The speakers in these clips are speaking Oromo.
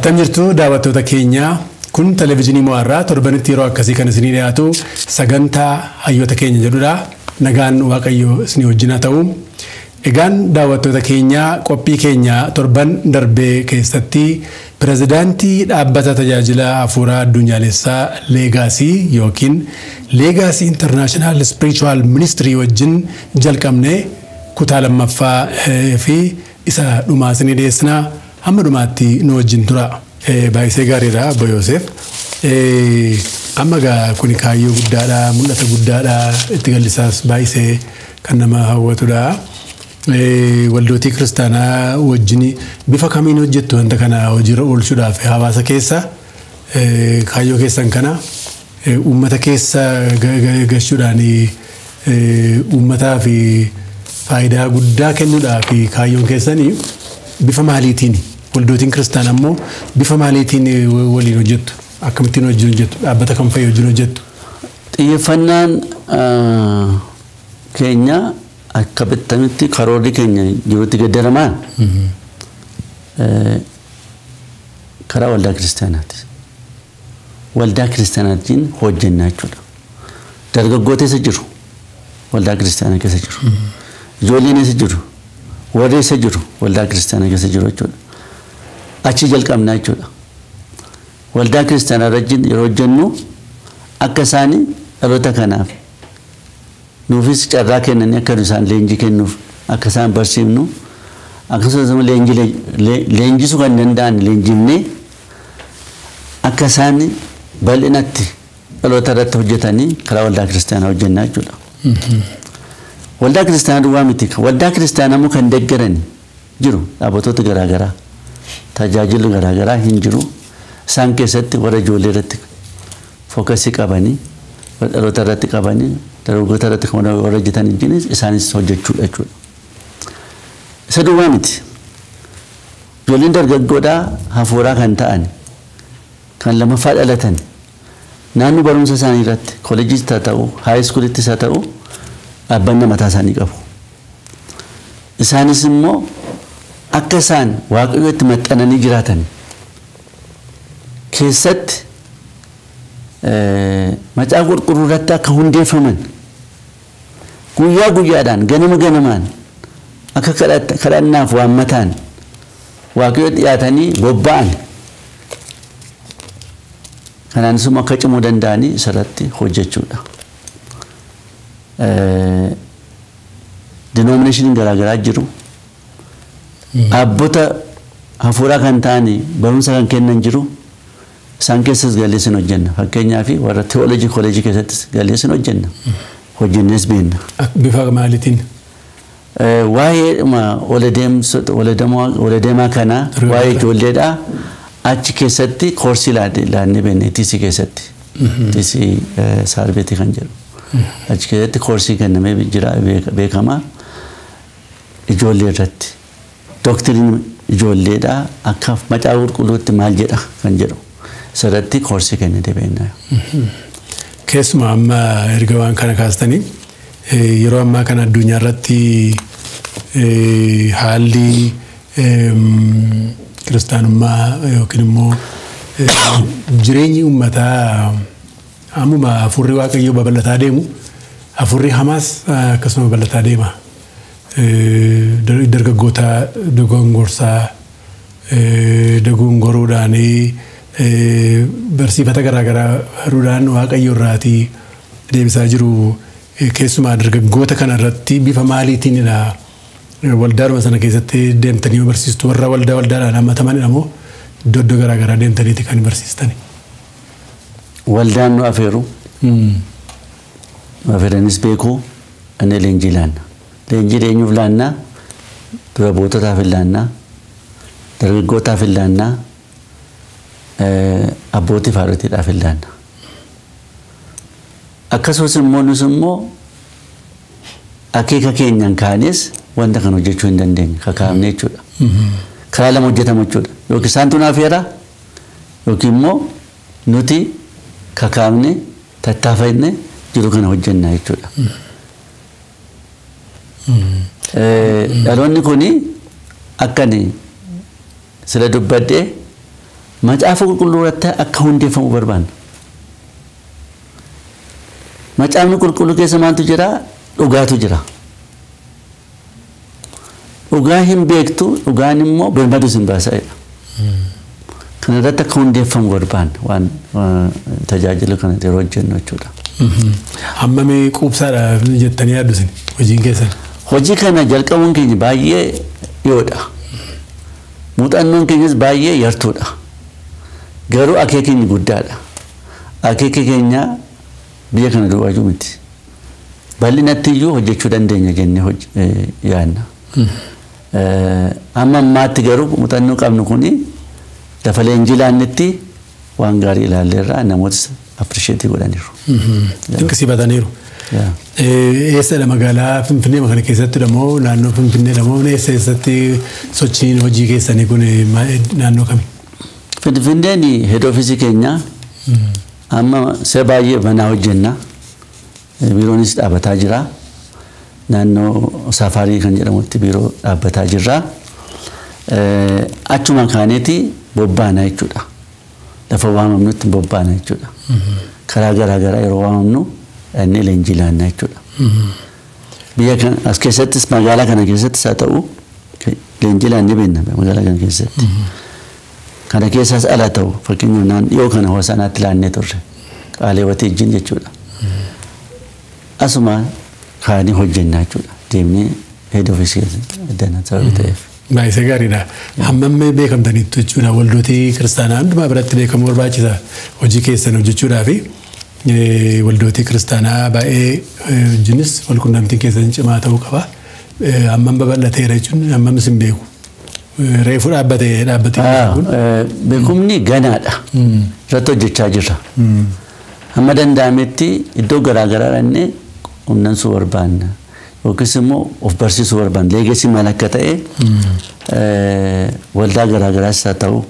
Attam jirtu daawwattoota keenya kun televezyiinii Mo'arraa torbanitti yeroo akkasii kan isinii dhiyaatu sagantaa hayyoota keenya jedhudha. Nagaan Waaqayyo isinii wajjin haa ta'u. Egaan daawwattoota keenya qophii keenya torban darbee keessatti pirezidaantii dhaabbata tajaajila hafuuraa addunyaalessaa Leegaasii yookiin Leegaasii International Spiritual Ministry wajjin jalqabne kutaa lammaffaa fi isa dhumaa isinii dhiyeessina. Amma dhumaatti nu wajjin tura. Baay'ee gaariidha Obbo Yooseef. Amma gaa kuni kaayyoo guddaadha, mul'ata guddaadha, itti gallisaas baay'ee kan nama hawwatudha. Waldootii kiristaanaa wajjin bifa kamiin hojjettu wanta kana hojiirra oolchuudhaaf hawaasa keessa kaayyoo keessan kana uummata keessa gashuudhaan uummataa fi faayidaa guddaa kennuudhaaf kaayyoon keessanii bifa maaliitiin waldootiin kiristaanaa ammoo bifa maaliitiin waliin hojjettu? Akkamittiin wajjin hojjettu? Dhaabbata kam fa'i wajjin hojjettu? Xiyyeeffannaan keenya akka beektamitti karoorri keenya jirutti gaddaramaan karaa waldaa kiristaanaati. Waldaa kiristaanaatiin hojjennaa jechuudha. Dargaggoota isa jiru waldaa kiristaanaa keessa jiru. Ijoolleen isa jiru. Warri isa jiru waldaa kiristaanaa keessa jiru jechuudha. Achi jalqabnaa jechuudha. Waldaa kiristaanaa wajjin yeroo hojjennu akka isaanii dhaloota kanaaf nuufis carraa kennanii akka isaan leenjii kennuuf akka isaan barsiifnu akkasumas leenjisuu kan danda'an leenjifnee akka isaan bal'inatti dhaloota irratti hojjetanii karaa waldaa kiristaanaa hojjennaa jechuudha. Waldaa kiristaanaa duwwaa miti. Waldaa kiristaanaa immoo kan deeggaran jiru dhaabbattoota garaagaraa tajaajila garaagaraa hin jiru. Isaan keessatti warra ijoollee irratti fookasii qabanii dhaloota irratti qabanii dargaggoota irratti kan warra hojjetan jinis isaanis hojjechuudha jechuudha. Isa duwwaa miti. Ijoolleen dargaggoodhaa hafuuraa kan ta'an kan lamaffaa dhalatan naannoo barumsa isaanii irratti kolleejjis haa ta'u haayiskuulittis haa ta'u dhaabbanna mataa isaanii qabu. Isaanis immoo akka isaan waaqayyootti maxxananii jiraatan keessatti macaafa qulqulluu irratti akka hundeeffaman guyyaa guyyaadhaan ganama ganamaan akka kadhannaaf waammataan waaqayyoo dhiyaatanii bobba'an kanaanis immoo akka cimuu danda'anii isarratti hojjechuudha. Denomination garaagaraa jiru. Dhaabbota hafuuraa kan ta'an barumsa kan kennan jiru. Isaan keessas galleessin hojjenna. Fakkeenyaaf warra teoloojii kolleejii keessattis galleessin hojjenna. Hojjennes beekna. Bifa maaliitiin? Waa'ee wal deemaa kanaa waa'ee ijoolleedhaa achi keessatti koorsii laannee beekne TC keessatti. TC saarbeetii kan jedhu. Achi keessatti koorsii kennamee jira beekamaa ijoollee irratti. Doktiriin ijoolleedhaa akka macaafa qulqulluutti maal jedha kan jedhu. Sarratti koorsii kennee beekna. Keessumaa amma erga waan kana kaastanii yeroo ammaa kana addunyaa irratti haalli kiristaanummaa yookiin immoo jireenyi uummataa ammuma hafuurri waaqayyoo babal'ataa deemu hafuurri hamaas akkasuma babal'ataa deema. Dargaggoota dogongoruudhaan barsiifata garaagaraa haruudhaan waaqayyo irraatii deebisaa jiru. Keessumaa dargaggoota kana irratti bifa maaliitiinidha waldaadhuma sana keessatti deemtanii barsiistu warra waldaadhaan hammataman immoo iddoo garaagaraa deemtaniiti kan barsiistani. Waldaan nu afeeru. Afeeranis beekuu inni leenjii laanna. Leenjii eenyuuf laannaa? Dura buutotaaf laannaa. Dargaggootaaf laannaa. Abbootii fi haadhotiidhaaf laannaa. Akkasumas immoo nus immoo akeeka keenyaan kaanes wanta kan hojjechuu hin dandeenye kakaafne jechuudha. Karaa lama hojjetama jechuudha. Yookiin isaantu nu afeera yookiin immoo nuti kakaafne tattaaffanne jiru kana hojjennaa jechuudha. Dhaloonni kuni akkani sila dubbadhee macaafa qulqulluu irratti akka hundeeffamu barbaanna. Macaafni qulqulluu keessa maaltu jira? Dhugaatu jira. Dhugaa hin beektu, dhugaan immoo birmaduu sin baasaa'edha. Kana irratti akka hundeeffamu barbaanna waan tajaajilu kana yeroo hojjennu jechuudha. Hammamii quubsaadha jettanii yaaddu isin hojiin keessan? Hojii kana jalqabuun keenya baay'ee dhiyoodha. Muuxannoon keenyas baay'ee yartuudha. Garuu akeekni guddaadha. Akeekni keenya biyya kana duwwaajuu miti. Bal'inatti iyyuu hojjechuu dandeenya jennee yaadna. Amma ammaatti garuu muuxannoo qabnu kuni lafa leenjilaannitti waan gaarii ilaalleerraa namoota appreciate godhaniiru. Dinqisiifataniiru. Eessadha magaalaa Finfinnee kana keessatti moo naannoo Finfinnee moo eessatti sochiin hojii keessanii kun naannoo kami? Finfinneen head office keenya amma se baay'ee banaa hojjenna. Biiroonis dhaabbataa jira. Naannoo Safaarii kan jedhamutti biiroo dhaabbataa jirra. Achuma kaaneeti bobbaana jechuudha. Lafa waamamnutti bobbaana jechuudha. Karaa garaa garaa yeroo waamamnu inni leenjilaanna jechuudha. Biyya kana as keessattis magaalaa kana keessattis haa ta'u leenjilaan ni beekna magaalaa kana keessatti. Kana keessaas ala ta'u fakkeenyaan dhiyoo kana Hosaanaatti laannee turre Qaaleewwatii Wajjin jechuudha. Asuma kaanii hojjennaa jechuudha. Deemnee head office dana sababii ta'eef. Baay'ee gaariidha. Hammamee beekamtaniitu jechuudha waldootii kiristaanaa hundumaa biratti beekamuu barbaachisa hojii keessan hojjechuudhaafi waldootii kiristaanaa baay'ee wajjinis walqunnamtiin keessan cimaa ta'uu qaba. Hammam babal'ateera jechuun hammam isin beeku? Reefu dhaabbatee kun? Beekumni ganaadha. Irratti hojjechaa jirra. Hamma danda'ametti iddoo garaa garaa dhannee humnansuu barbaanna. Yookiis immoo of barsiisuu barbaanna. Leegesii maal akka ta'e waldaa garaa garaas haa ta'u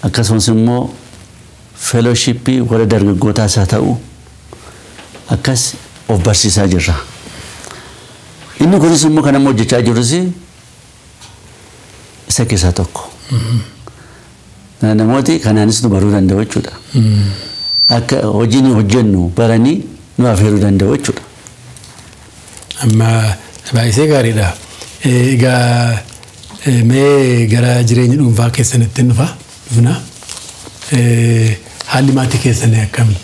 akkasumas immoo fellowshippii warra dargaggootaas haa ta'u akkas of barsiisaa jirra. Inni kunis immoo kan amma hojjechaa jirrus isa keessaa tokko. Namooti kanaanis nu baruu danda'u jechuudha. Akka hojii nu hojjennu baranii nu afeeruu danda'u jechuudha. Amma baay'ee gaariidha. Egaa mee gara jireenya dhuunfaa keessanitti dhufna. Haalli maatii keessanii akkami?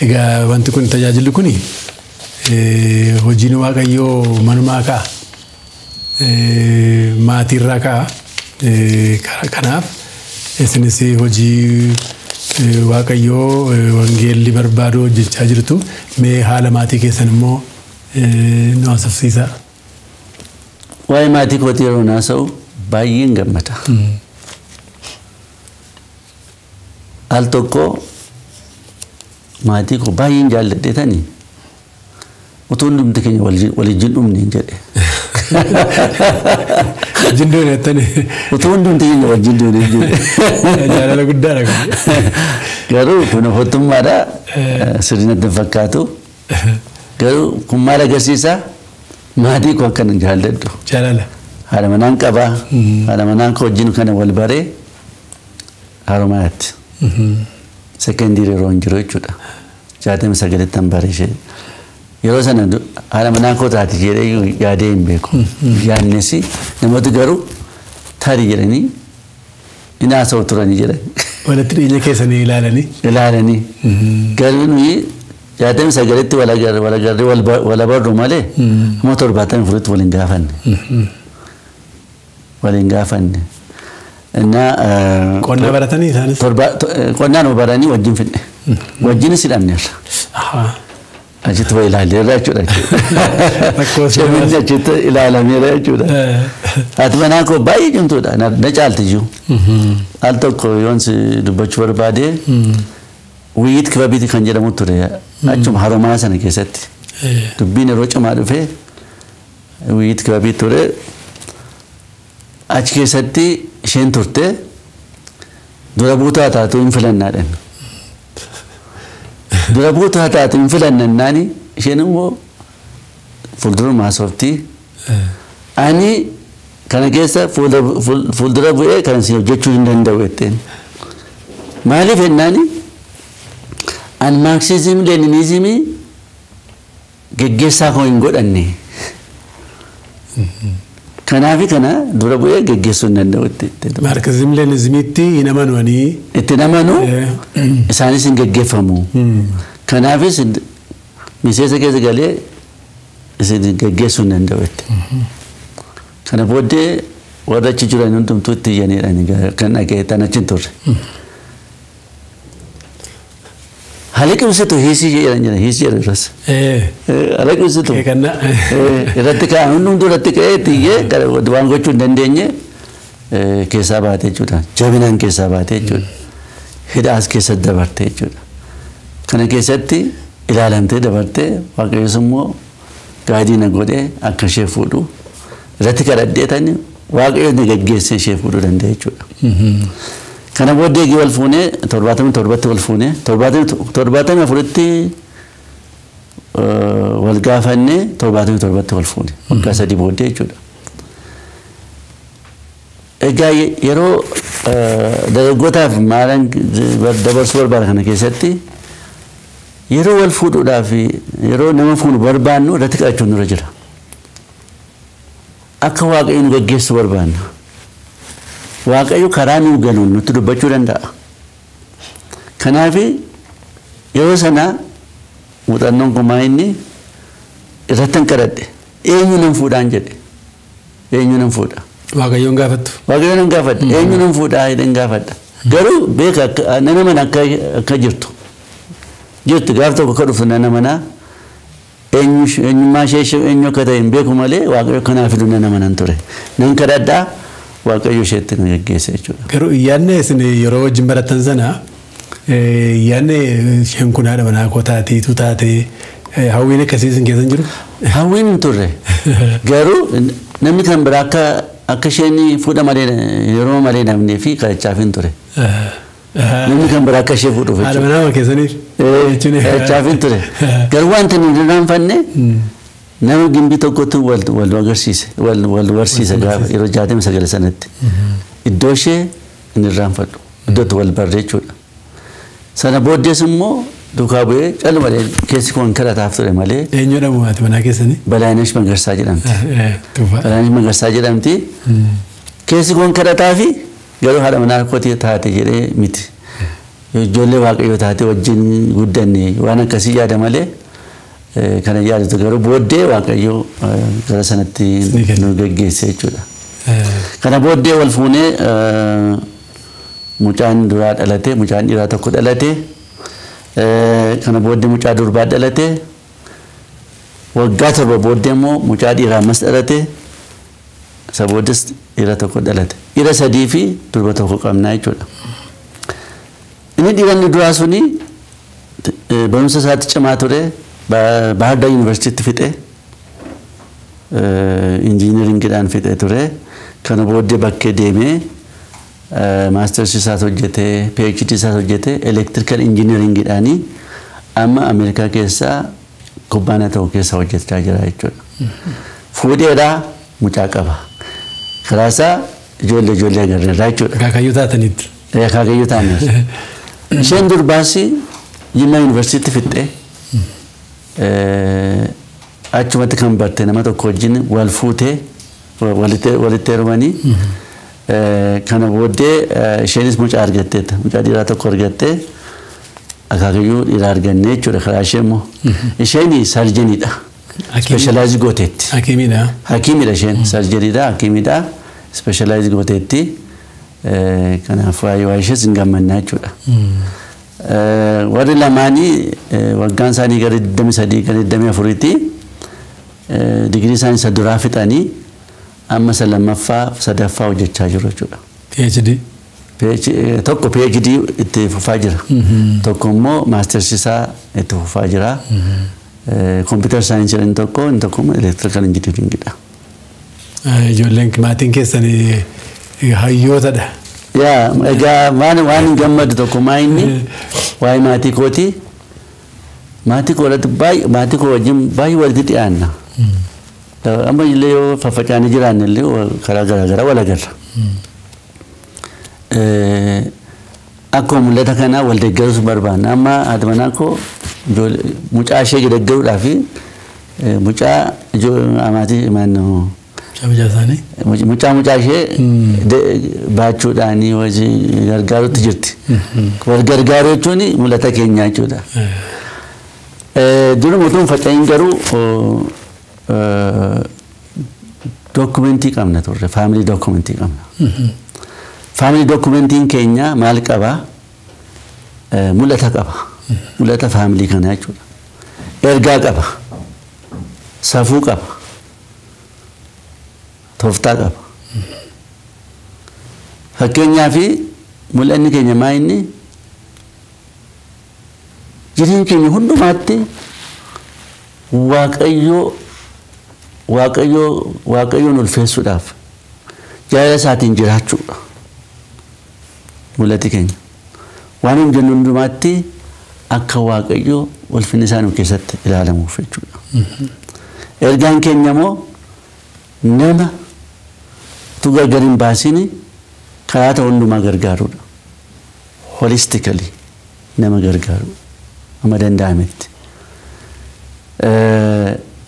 Egaa wanti kun tajaajilli kuni hojiin Waaqayyoo manumaa ka'a. Maatiirraa ka'a. Kanaaf isinis hojii Waaqayyoo wangeelli barbaadu hojjechaa jirtu. Mee haala maatii keessan immoo nu haasofsiisaa. Waa'ee maatii kootii yeroo naasa'u baay'een gammada. Al tokko maatii koo baay'een jaalladheetanii utuu hundumti keenya walijjin dhumne hin jedhe. Jindoon jettanii. Utuu hundumti keenya walijjin dhumne hin jedhe. Jaalala guddaadha kun. Garuu kun hottummaadha sirnatti fakkaatu. Garuu kun maal agarsiisa? Maatii koo akkan jaalladhu. Jaalala. Haadha manaan qabaa. Haadha manaan koo wajjin kana wal baree Haromayaatti. Sekondiirii yeroo hin jiru jechuudha. 69 baree ishee. Yeroo sana haadha manaan koo taati jedhee yaadee hin beeku. Yaadnesi namooti garuu tarii jedhanii inni haasa'u turanii jedhan. Walitti dhiyeenya keessanii ilaalanii. Ilaalanii. Garuu nuyi 69tti wal barru malee amma 74tti waliin gaafanne. Waliin gaafanne. Qonnaa baratanii isaanis? Qonnaa nu baranii wajjin fidne. Wajjinis hidhamneerra. Achitti waa ilaalleerra jechuudha. Cimini achitti ilaalameera jechuudha. Haati manaa koo baay'ee cimtuudha. Na caalti iyyuu. Al tokko yoon si dubbachuu barbaade Wiyyiit kibabiiti kan jedhamu ture. Achuma Haromaa sana keessatti. Dubbiin yeroo cimaa dhufee Wiyyiit kibabii ture. Achi keessatti isheen turte dura buutaa taatu hin filannaadhaan. Dura buutaa taatu hin filannannaani isheen immoo fuuldura maasoftii. Ani kana keessa fuuldura bu'ee kan si hojjechuu hin danda'u jetteen. Maaliif jennaani an Marxism Leninism geggeessaa koo hin godhanne. Kanaafi kana dura bu'ee geggeessuu hin danda'u jettee. Marxism Leninismitti hin amanuanii. Itti namanu isaanis hin geggeeffamu. Kanaafis miseensa keessa galee isin geggeessuu hin danda'u jettee. Kana booddee warra achi jiran hundumtuu itti iyyanidhaan kan dhaga'eetan achi hin turre. Haalli qibsitu hiisii jedhan jira hiisii jedhan irras. Haalli qibsitu irratti ka'an hundumtuu irratti ka'ee tiyyee waan gochuu hin dandeenye keessaa baatee jechuudha. Jabinaan keessaa baatee jechuudha. Hidhaas keessatti dabartee jechuudha. Kana keessatti ilaalamtee dabartee waaqayyoos immoo gaadii na godhee akka ishee fuudhu irratti kadhadheetani waaqayyoon na geggeessee ishee fuudhuu danda'e jechuudha. Kana booddee wal fuunee 77 wal fuunee 74tti wal gaafannee 77 wal fuunee waggaa 3 booddee jechuudha. Egaa yeroo dargaggootaaf maalan dabarsuu barbaada kana keessatti yeroo wal fuudhuudhaaf yeroo nama fuudhu barbaannu irratti kadhachuun nurra jira. Akka waaqayyo nu geggeessu barbaanna. Waaqayyo karaa nu galuun nutti dubbachuu danda'a. Kanaaf yeroo sana muuxannoon kumaa inni irratti kadhadhe eenyu nan fuudhaan jedhe. Eenyu nan fuudha. Waaqayyoon gaafattu. Waaqayyoon nan gaafadha. Eenyu nan fuudhaa jedheen gaafadha. Garuu beeka nama mana akka jirtu. Jirtu gaaf tokko ka dhuftu nama mana eenyummaa ishee eenyu akka ta'e hin beeku malee waaqayyo kanaaf fidu nama nan ture. Nan kadhadhaa waaqayyo isheetti nu geggeesse jechuudha. Garuu iyyaanne isin yeroo wajjin baratan sana iyyaanne isheen kun haadha manaa koo taateetu taatee hawwiin akkasii isin keessa hin jiru? Hawwiin hin turre. Garuu namni kan biraa akka isheen fuudha malee yeroo malee namnee fi kadhachaaf hin ture. Namni kan biraa akka ishee fuudhuuf jechuudha. Haadha manaa keessaniif? Kadhachaaf hin ture. Garuu wanti nuti irraanfanne nama gimbii tokkotu wal agarsiise wal barsiise gaafa yeroo 69 sanatti. Iddoo ishee hin irraanfadhu. Iddootti wal barree jechuudha. Sana booddees immoo duukaa bu'ee calmalee keessi kun kadhataaf ture malee. Eenyu dhabu haati manaa keessanii? Balaayinesh Magarsaa jedhamti. Balaayinesh Magarsaa jedhamti. Keessi kun kadhataafi garuu haadha manaa kootii taate jedhee miti. Ijoollee waaqayyoo taate wajjin guddanne waan akkasii yaada malee kana yaadatu garuu booddee waaqayyoo gara sanatti nu geggeesse jechuudha. Kana booddee wal fuunee mucaan duraa dhalate mucaan dhiiraa tokko dhalate kana booddee mucaa durbaa dhalate waggaa 7 booddee immoo mucaa dhiiraa ammas dhalate isa booddees dhiira tokko dhalate dhiira 3 fi durba tokko qabnaa jechuudha. Inni dhiironni duraa suni barumsa isaatti cimaa ture Bahar Dar University fixe injiinaringiidhaan fixe ture kana booddee bakkee deemee maasters isaas hojjetee PhD isaas hojjetee electrical engineeringiidhaanii amma Ameerikaa keessaa kubbaana ta'u keessaa hojjechaa jira jechuudha. Fuudheedhaa mucaa qaba. Karaasaa ijoollee agarreerraa jechuudha. Akaakayyuu taataniitti. Akaakayyuu taataniitti. Isheen durbaasi Jimma University fixe. Achumatti kan barte nama tokko wajjin wal fuutee walitti heerumanii kana booddee isheenis mucaa argatteetta. Mucaa dhiiraa tokko argattee akaakayyuu dhiiraa argannee jechuudha karaa ishee immoo. Isheen sarjeniidha. Specialize gooteetti. Hakiimidha. Hakiimidha isheen sarjeniidha hakiimidha specialize gooteetti. Kanaaf waa ishees hin gammannaa jechuudha. Warri lamaanii waggaan isaanii gara 23 gara 24tti digirii isaanii isa duraa fixanii amma isa lammaffaa sadaffaa hojjechaa jiru jechuudha. PhD. Tokko PhD itti fufaa jira. Tokko immoo maasters isaa itti fufaa jira. Computer science jedhan tokko inni tokko electrical engineeringidha. Ijoolleen maatiin keessanii hayyootadha. Yaa egaa waan gammadu tokko maayinni waa'ee maatii kooti. Maatii koo wajjin baay'ee walitti dhiyaanna. amma illee yoo faffaca'anii jiran illee karaa garaagaraa wal agarra. Akkuma mul'ata kanaa wal deeggarus barbaanna. Amma haati manaa koo mucaa ishee deeggaruudhaaf mucaa amaatii maannoo mucaa ishee baachuudhaan hojii gargaaruutti jirti. Wal gargaaruu jechuun mul'ata keenyaa jechuudha. Dura mutuun faca'in garuu dokumentii qabna turre, faamilii dokumentii qabna. Faamilii dokumentiin keenya maal qabaa? Mul'ata qaba. Mul'ata faamilii kanaa jechuudha. Ergaa qaba. Safuu qaba. Tooftaa qaba. Fakkeenyaaf mul'anni keenya maa inni? Jireenya keenya hundumaatti Waaqayyoon ulfeessuudhaaf jaalala isaatiin jiraachuudha. Mul'ati keenya. Waan hin jennu hundumaatti akka Waaqayyoo ulfinni isaa nu keessatti ilaalamuuf jechuudha. Ergaan keenya immoo nama tu gargar hin baasini karaa ta'e hundumaa gargaaruudha. Holistically nama gargaaru amma danda'ametti.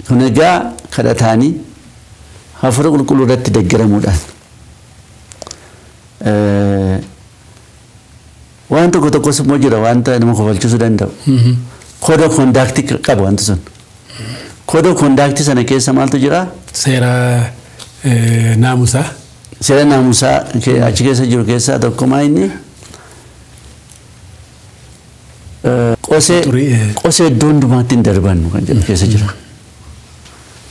Kun egaa kadhataanii hafuura qulqulluu irratti deeggaramuudhaan waan tokko tokkos immoo jira wanta nama kofalchisuu danda'u. Code of conduct qaba wanti sun. Code of conduct sana keessa maaltu jira? Seera naamusaa. Seera naamusaa achi keessa jiru keessaa tokko maa inni? Qosee iddoo hundumaatti hin darbannu kan jedhu keessa jira.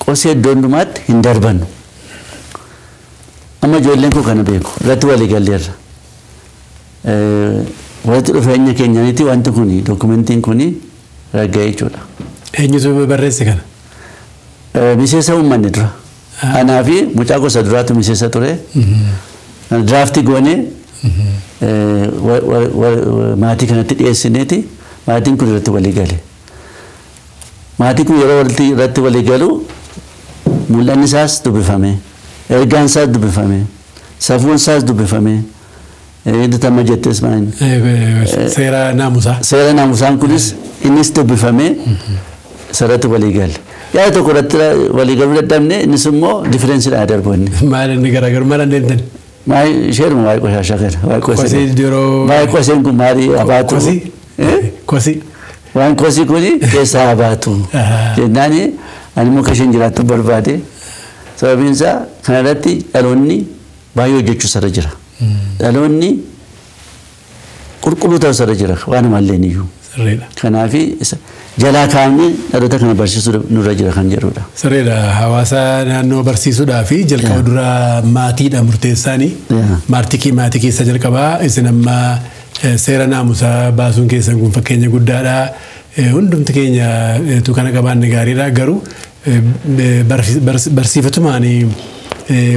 Qosee iddoo hundumaatti hin darbannu. Amma ijoolleen koo kana beeku irratti walii galleerra. Walitti dhufeenya keenyanitti wanti kuni dokumentiin kuni ragaa jechuudha. Eenyutu barreesse kana? Miseensa uummanni dura. Anaa fi mucaa gosa duraatu miseensa ture. Draaftii goonee maatii kanatti dhiyeessineeti. Maatiin kun irratti walii gale. Maatiin kun yeroo irratti walii galu mul'anni isaas dubbifame. Ergaan isaas dubbifame. Safuun isaas dubbifame. Edda tamma jettes maan. Seera naamusaa. Seera naamusaan kunis innis dubbifame sarratti walii gale. Yaa tokko irratti walii galuu dadhabne innis immoo differensiidhaan darbanne. Maal inni garaagarummaa dandeettan? Maal sheeruma waa'ee qoshashaa kana. Kosii yeroo. Waa'ee koseen kun maali abaatu? Kosii. Kosii. Waan kosii kuni keessaa abaatu. Jennaani ani immoo kasheen jiraattu barbaade. Sababiin isaa kanarratti dhaloonni baay'ee hojjechuu sarara jira. Dhaloonni qulqulluu ta'uu sarara jira waan malleen iyyuu. Sirriidha. Kanaafi jalaa kaa'anii dhaloota kana barsiisuu nurra jira kan jedhudha. Sirriidha. Hawaasa naannoo barsiisuudhaa fi jalqaba dura maatiidha murteessaanii. Maatii keessa jalqabaa isin amma seera naamusaa baasuun keessan kun fakkeenya guddaadha. Hundumti keenya tu kana qabaanne gaariidha. Garuu barsiifatumaanii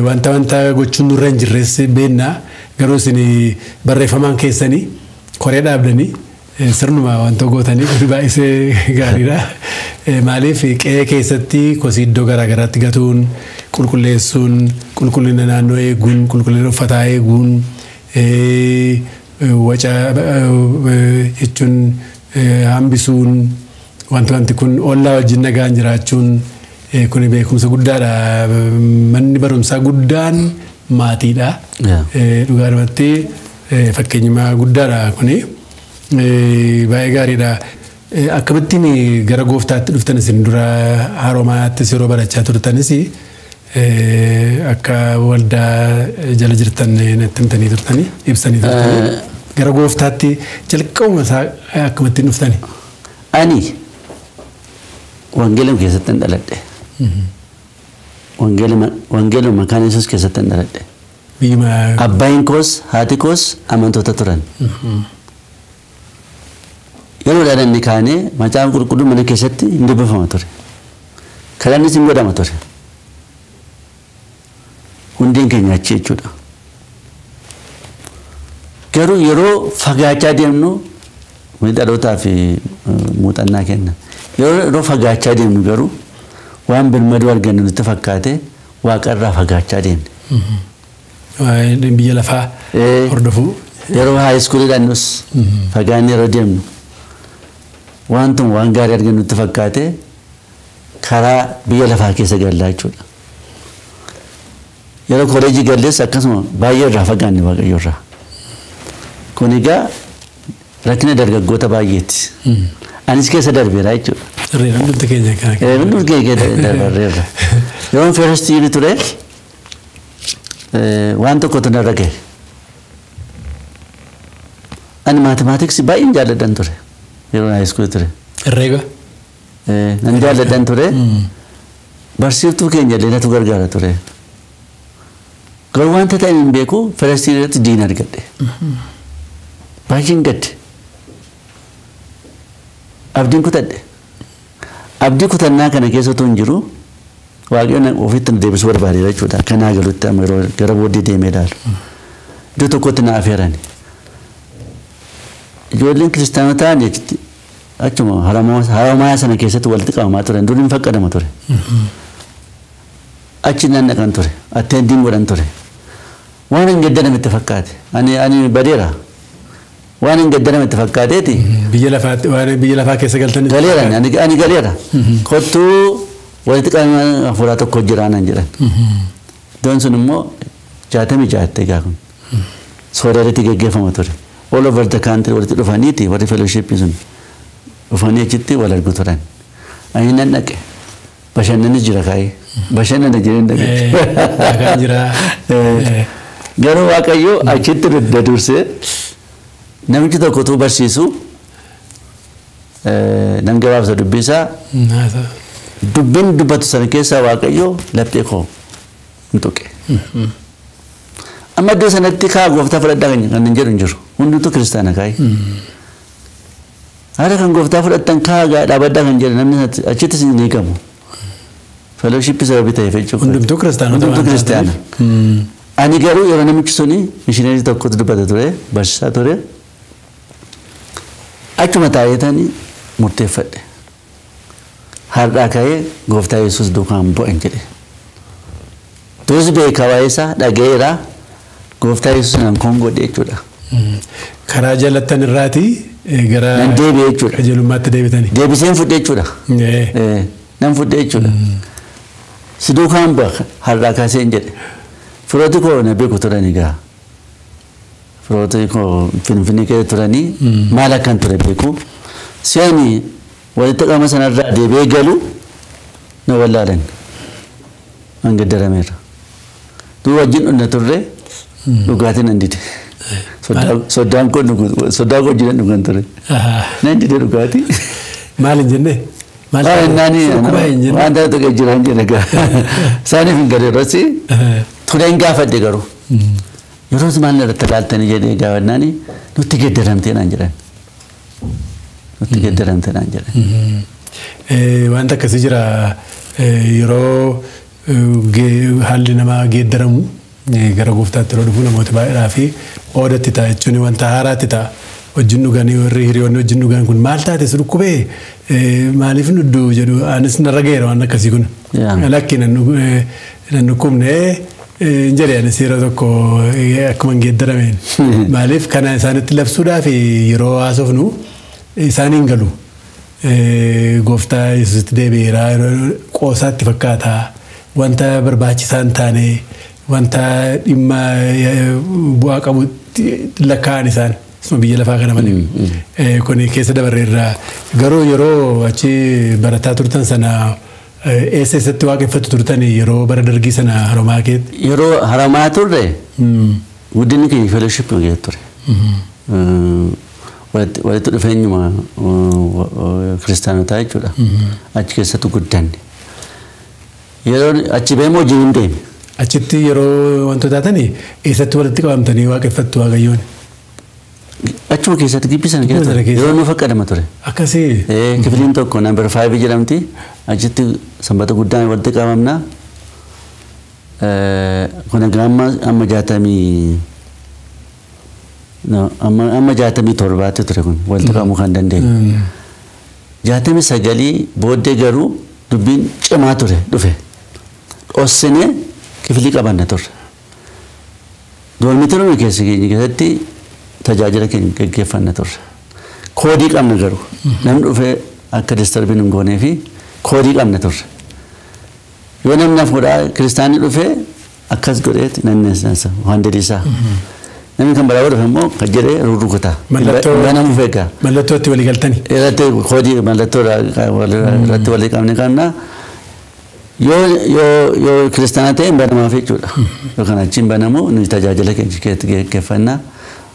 wanta gochuun nurra hin jirres beennaa. Garuu isin barreeffamaan keessanii koree dhaabdanii sirnuma wanta gootanii baay'isee gaariidha. Maaliif qe'ee keessatti kosii iddoo garaagaraatti gatuun qulqulleessuun qulqullina naannoo eeguun qulqullina uffataa eeguun waca jechuun hambisuun wanti kun ollaa wajjin nagaan jiraachuun kun beekumsa guddaadha. Manni barumsaa guddaan maatiidha. Dhugaadhumatti fakkeenyummaa guddaadha kuni. Baay'ee gaariidha. Akkamittiin gara gooftaatti dhuftan isin dura haroomaattis yeroo barachaa turtanis akka waldaa jala jirtan natti himtanii turtanii ibsanii turtanii gara gooftaatti jalqabuma isaa akkamittiin dhuftani? Ani wangeeluma keessatti dhaladhe. Wangeeluma maqaan Yesuus keessatti dhaladhe. Abbaan koos haati koos amantoota turan. Yeroo dhalanne kaanee macaan qulqulluu mana keessatti hin dubbifama ture. Kadhannis hin godhama ture. Hundiin keenya achi jechuudha. Garuu yeroo fagaachaa deemnu dhalootaa fi muuxannaa kenna. Yeroo fagaachaa deemnu garuu waan birmadu argannu nutti fakkaate waaqarraa fagaachaa deemne. Biyya lafaa hordofuu. Yeroo high school dhannus fagaanni yeroo deemnu waan gaarii argannu nutti fakkaate karaa biyya lafaa keessa gallaa jechuudha. Yeroo kolleejii gallees akkasuma baay'ee irraa fagaanne waaqayyoorraa. Kun egaa rakkina dargaggoota baay'eeti. Anis keessa darbeera jechuudha. Hundumti keenya kana. Hundumti keenya darbeera. Yeroo first year ture waan tokkotu narra gahe. Ani mathematics baay'een jaalladhan ture. Yeroo high school ture. Herreega. Nan jaalladhan ture. Barsiiftuu keenya illee natu gargaara ture. Garuu wanta ta'e hin beeku first year irratti diin argadhe. Baay'een gadde. Abdiin kutadhe. Abdii kutannaa kana keessa otoo hin jiru waaqayyoon ofitti deebisuu barbaadeera jechuudha. Akka naa galutti amma yeroo gara booddee deemee ilaalu. Iddoo tokkotti na afeerani. Ijoolleen kiristaanotaa achuma haramaa sana keessatti walitti qabamaa turan durii hin faqqadama ture. Achi nan dhaqan ture. Atteendiin godhan ture. Waan hin gaddaname itti fakkaate. Ani badeera. Waan hin gaddaname itti fakkaateeti. Biyya lafaa keessa galtan. Galeera ani galeera. Kottuu walitti qabama hafuuraa tokko jiraanan jedhan. Iddoon sun immoo 66 egaa kun. Soodaritti geggeeffama ture. All over the country walitti dhufaniiti warri fellowship sun dhufanii achitti wal argu turan. Ani nan dhaqe. Bashannanni jira kaayee. Bashannana jireen dhaqe. Garuu waaqayyo achitti dursee namichi tokko tu barsiisu nan gabaabsa dubbisaa dubbiin dubbatu sana keessaa waaqayyo laphee koo hin tuqe. Amma iddoo sanatti kaa gooftaa fudhadhaa kan hin jedhu hin jiru. Hundumtuu kiristaana kaayi. Haala kan gooftaa fudhattan kaa dhaabadhaa kan jedhu namni achittis hin eegamu. Fellowship sababii ta'eef jechuudha. Hundumtuu kiristaana. Ani garuu yeroo namichi suni mishineerii tokkotu dubbata ture barsiisaa ture. Achuma taa'eetanii murteeffadhe. Har'aa ka'ee gooftaa Yesuus duukaan bu'an jedhe. Duus beekaa waa'ee isaa dhaga'eera gooftaa Yesuus nan kongodhe jechuudha. Karaa jalattan irraati gara nan deebi'e jechuudha. Qajeelummaatti deebitanii. Deebiseen fudhe jechuudha. Nan fudhe jechuudha. Si duukaan bu'a har'aa kaaseen jedhe. Firooti koo na beeku turanii gaa. Firooti koo Finfinnee keessa turanii maal akkan ture beeku. Si'ani walitti qabama sanarraa deebi'ee galu na wallaalan. An gaddarameera. Duu wajjin dhunna turre dhugaatiin nan dide. Soddaan koo jiran dhugan ture. Nan dide dhugaatii. Maal hin jenne? Waan ta'e tokko jiran jedhe gaa. Isaaniif hin gadeerrasi. Tuleen gaafadhe garuu. Yeroo maal irratti ilaaltanii jedhee gaafannaani nutti geddaramtee naan jedhan. Nutti geddaramtee naan jedhan. Wanta akkasii jira yeroo haalli namaa geeddaramu gara gooftaatti yeroo dhufu namoota baay'eedhaa fi oodatti ta'a jechuun wanta haaraatti ta'a. Wajjin dhuganii warri hiriyoonni wajjin dhugan kun maal taate si dhukkubee maaliif nuddu jedhu anis narra gaheera waan akkasii kun. Lakki nan dhukkubne hin jedhe anis yeroo tokko akkuma hin geeddarameen. Maaliif kana isaanitti labsuudhaaf yeroo haasofnu isaaniin galu. Gooftaa Yesuusitti deebi'eera qoosaatti fakkaata wanta barbaachisaa hin taane wanta dhimma bu'aa qabutti lakkaa'an isaan. Biyya lafaa kana malee. Kun keessa dabarreerraa garuu yeroo achi barataa turtan sana eessatti waaqeffattu turtan yeroo bara dargii sana haramaa keetti. Yeroo haramaa turre guddinni keenya fellowship keessa ture. Walitti dhufeenyuma kiristaanotaa jechuudha. Achi keessatti guddanne. Yeroo achi beemoo wajjin hin deeme. Achitti yeroo wantoota taatanii eessatti walitti qabamtanii waaqeffattu waaqayyoon. Achuma keessatti gibbii sana keessa yeroo nuuf faqqadama ture. Akkasii. Kifiliin tokko number 5 jedhamti. Achitti sanbata guddaan walitti qabamna. Kun amma 67 ture kun walitti qabamuu kan dandeenye. 69 booddee garuu dubbiin cimaa ture dhufe dhoossinee kifilii qabanna turre doormitorii keessa keenya keessatti tajaajila keenya gaggeeffanna turre koodii qabna garuu namni dhufee akka disturbiin hin goonee fi koodii qabna turre yoo namni fuudhaa kiristaanii dhufee akkas godheeti nanneessansa waan dediisaa namni kan balaa dhufe immoo kan jedhee rukutaa banamu feegaa mallattoo itti walii galtanii irratti koodii mallattoo irratti walii qabne kanna yoo kiristaana ta'e banamaaf jechuudha yookaan achiin banamu nuyi tajaajila keenya gaggeeffannaa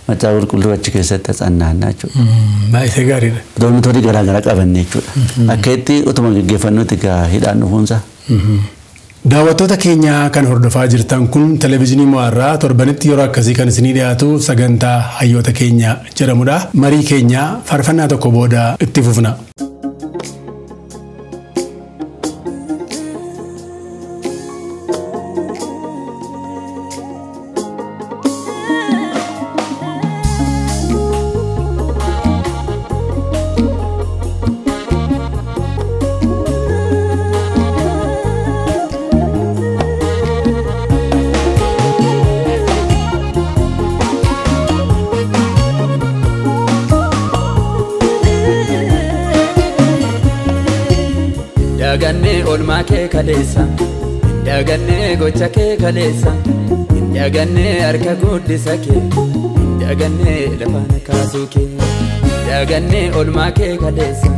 macaa qulqulluu achi keessatti xannaannaa jechuudha. Baay'ee gaariidha. Doormitorii garaagaraa qabanne jechuudha. Akka itti utuma gaggeeffannuutti hidhaan dhufuunsa. Daawwattoota keenya kan hordofaa jirtan kun televezyiinii mo'arraa torbanitti yeroo akkasii kan isinii dhiyaatu sagantaa hayyoota keenya jedhamudha. Marii keenya faarfannaa tokko booda itti fufna. Daganne olmaa kee kaleessa daganne gocha kee kaleessa daganne harka guddisa kee daganne lafaan kaasuu kee daganne olmaa kee kaleessa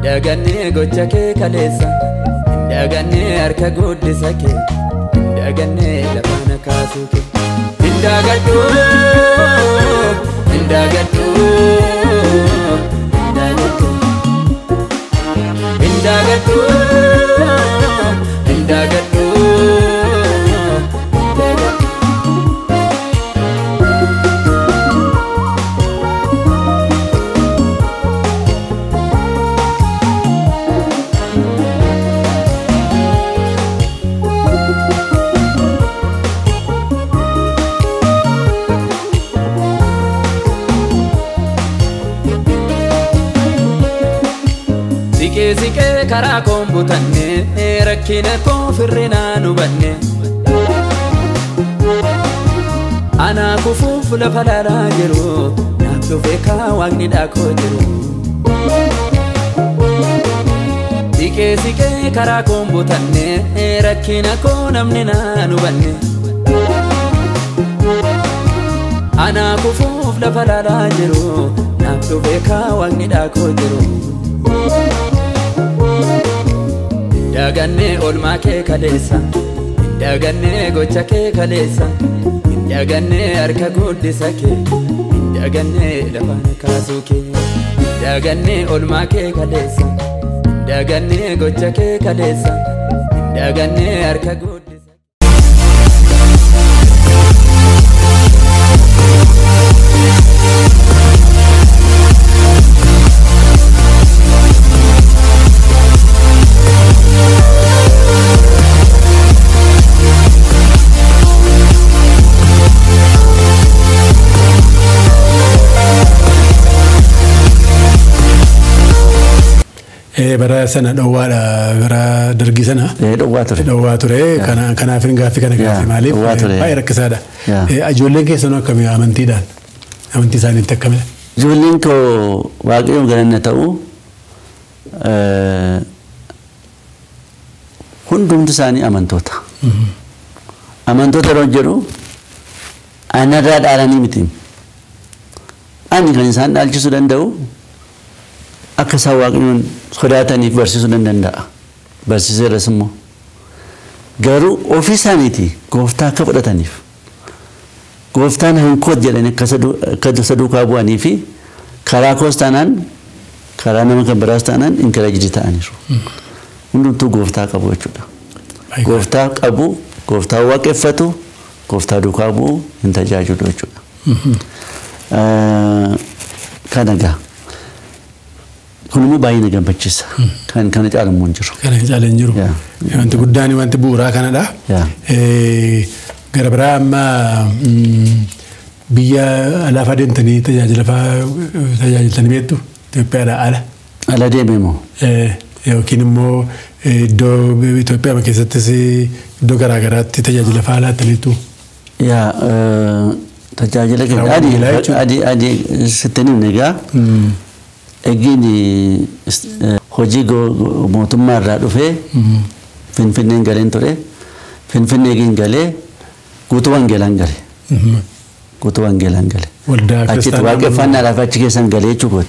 daganne gocha kee kaleessa daganne harka guddisa kee daganne lafaan kaasuu kee indagadhu indagadhu indagadhu indagadhu Zike karaa kombutanne rakkina koofirrina nubanne ana kufuuf lafa laalaa jiru naaf dhufee waaqni dhaakoo jiru Zike karaa kombutanne rakkina koo namni naa nubanne ana kufuuf lafa laalaa jiru naaf dhufee waaqni dhaakoo jiru Daganne olmaa kee kaleessa daganne gocha kee kaleessa daganne harka guddisa kee daganne lafaan kaasuu kee daganne olmaa kee kaleessa daganne gocha kee kaleessa daganne harka guddisa bara sana dhowwaadha gara dargii sana dhowwaa ture kanaaf hin gaaffii kana gaaffii maaliif baay'ee rakkisaadha. Ijoolleen keessan akkamii amantiidhaan amantii isaaniitti akkamidha? Ijoolleen koo waaqayyoon galanna ta'u hundumti isaanii amantoota. Amantoota yeroo jedhu anarraa dhaalanii miti. Ani kan isaan dhaalchisuu danda'u akka isaan waaqayyoon sodaataniif barsiisuu danda'a. Barsiiseeras immoo garuu ofii isaaniitii gooftaa akka fudhataniif gooftaan hankoot jedhanii akka saduukaa bu'anii fi karaa koos taanaan karaa nama kan biraas taanaan inkarajii ta'aniiru. Hundumtuu gooftaa qabu jechuudha. Gooftaa qabu, gooftaa waaqeffatu, gooftaa duukaa bu'u hin tajaajilu jechuudha. Kana gaa. Kun immoo baay'ee na gammachiisa. Kana caalamuu hin jiru. Kana caalamuu hin jiru. Wanti guddaan wanti bu'uuraa kanadha. Gara biraa amma biyya alaaf adeemtanii tajaajiltanii beektu Itoophiyaadhaa ala. Ala deemee moo? yookiin immoo iddoo Itoophiyaa keessattis iddoo garaagaraatti tajaajila faalaa taniitu. Yaa tajaajila kenna adii sittaniin egaa eegini hojii mootummaa irraa dhufee Finfinneen galeen ture. Finfinnee galee guutuu wangeelaan gale. Guutuu wangeelaan gale. Achitti waaqeffannaadhaaf achi keessan galee jechuudha.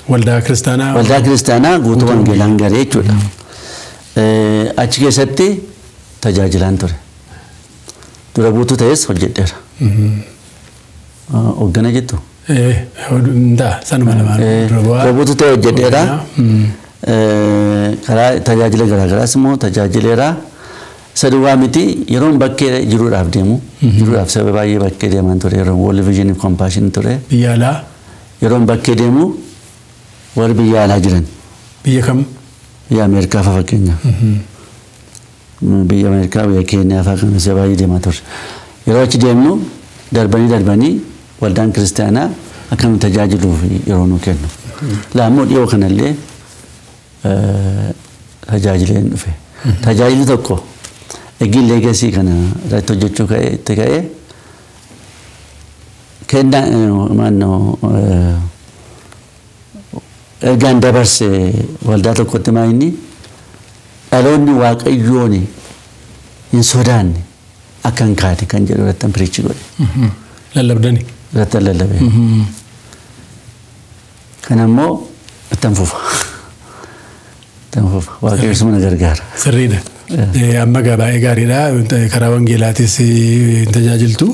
Waldaa kiristaanaa guutuu wangeelaan galee jechuudha. Achi keessatti tajaajilaan ture. Dura buutuu ta'es hojjedheera. Hoggana jettu. Sanuma lamaan. Dura buutuu ta'e hojjedheera. Karaa tajaajila garaagaraas immoo tajaajileera. Saduwaa miti yeroon bakkee jiruudhaaf deemu. Jiruudhaaf sababa baay'ee bakkee deeman ture. Yeroon World Vision Compassion ture. Biyya alaa. Yeroon bakkee deemu warri biyya alaa jiran. Biyya kam? Biyya Ameerikaa fa'aa fakkeenyaaf. Biyya Ameerikaa biyya Keenyaa fa'aa kan isa baay'ee deemaa ture. Yeroo achi deemnu darbanii waldaan kiristaanaa akka nu tajaajiluuf yeroo nu kennu. Laammoo dhiyoo kanallee tajaajileen dhufe. Tajaajilli tokko eegin leegasii kana irratti hojjechuu itti ka'ee kennaa maannoo ergaan dabarse waldaa tokkotti maayinni dhaloonni waaqayyoon hin sodaanne akka hin kaane kan jedhu irratti piriichii godhe. Lallabdani. Irratti lallabee. Kanammoo ittiin fufa. Waaqayyo sumna gargaara. Sirriidha. Amma baay'ee gaariidha. Karaa wangeelaatis tajaajiltu.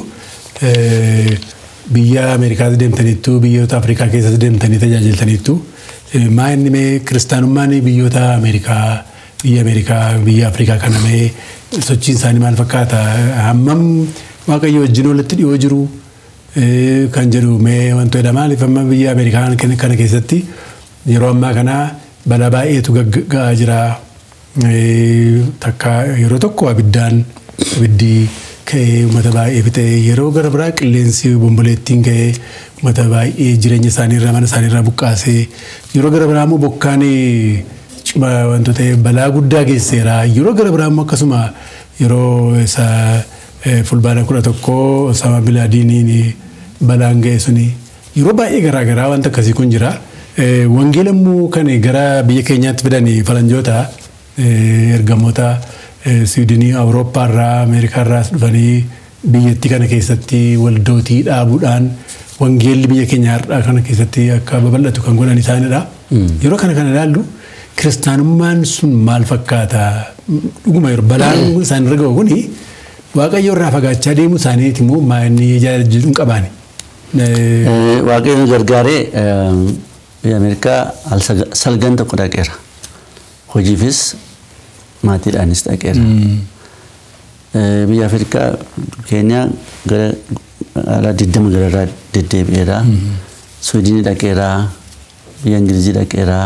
Biyya Ameerikaas deemtaniittu biyyoota Afrikaa keessas deemtanii tajaajiltaniittu. Maa inni mee kiristaanummaan biyyoota Ameerikaa biyya Afrikaa kana mee sochiin isaanii maal fakkaata? Hammam waaqayyo wajjin walitti dhiyoo jiru kan jedhu mee wantoota maaliif amma biyya Ameerikaa kana keessatti yeroo ammaa kana balaa baay'eetu gaggaa jira. Takka yeroo tokko abiddi ka'ee uummata baay'ee fixee yeroo gara biraa qilleensi bomboleettiin ka'ee uummata baay'ee jireenya isaaniirraa mana isaaniirraa buqqaasee yeroo gara biraa immoo bokkaan wantoota balaa guddaa geesseera. Yeroo gara biraa immoo akkasuma yeroo isa fulbaana 11 Osama bin Laden balaan ga'e suni yeroo baay'ee garaagaraa wanta akkasii kun jira. Wangeelammoo kan gara biyya keenyaatti fidanii faranjoota ergamoota Siidinii Awurooppaa irraa Ameerikaa irraas dhufanii biyyattii kana keessatti waldootii dhaabuudhaan wangeelli biyya keenyaa har'aa kana keessatti akka babal'atu kan godhan isaanidha. Yeroo kana ilaallu kiristaanummaan sun maal fakkaata? Dhuguma yeroo balaan isaan irra ga'u kuni waaqayyo irraa fagaachaa deemuu isaaniiti immoo maa'inni jaallachuun qabaani. Waaqayyo gargaaree biyya Ameerikaa salgan tokko dhaqeera. Hojiifis maatiidhaanis dhaqeera. Biyya Afrikaa Keenya gara ala 20 gara deddeebi'eera. Suudinii dhaqeera. Biyya Ingilizii dhaqeera.